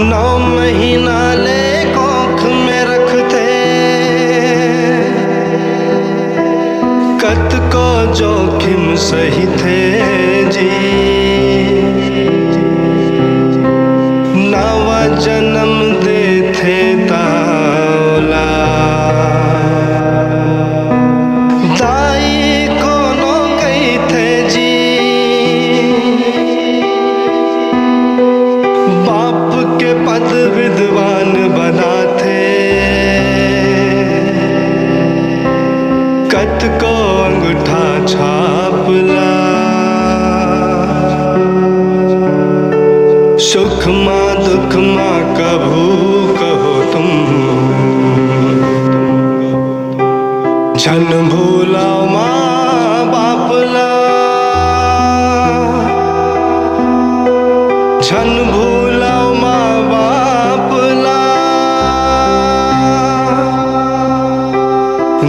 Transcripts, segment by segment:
9 महीना ले कोख में रखते, कत को जोखिम सही थे जी। नवा जन्म दे थे ताओला, दाई को नो गई थे जी। बाप के पद विद्वान बना थे, कत को अंगूठा छापला। सुख माँ दुख माँ कभू कहो तुम, छन भूलाओ माँ बापला। छन भूलाओ माँ बापला,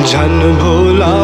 झन भूलाओ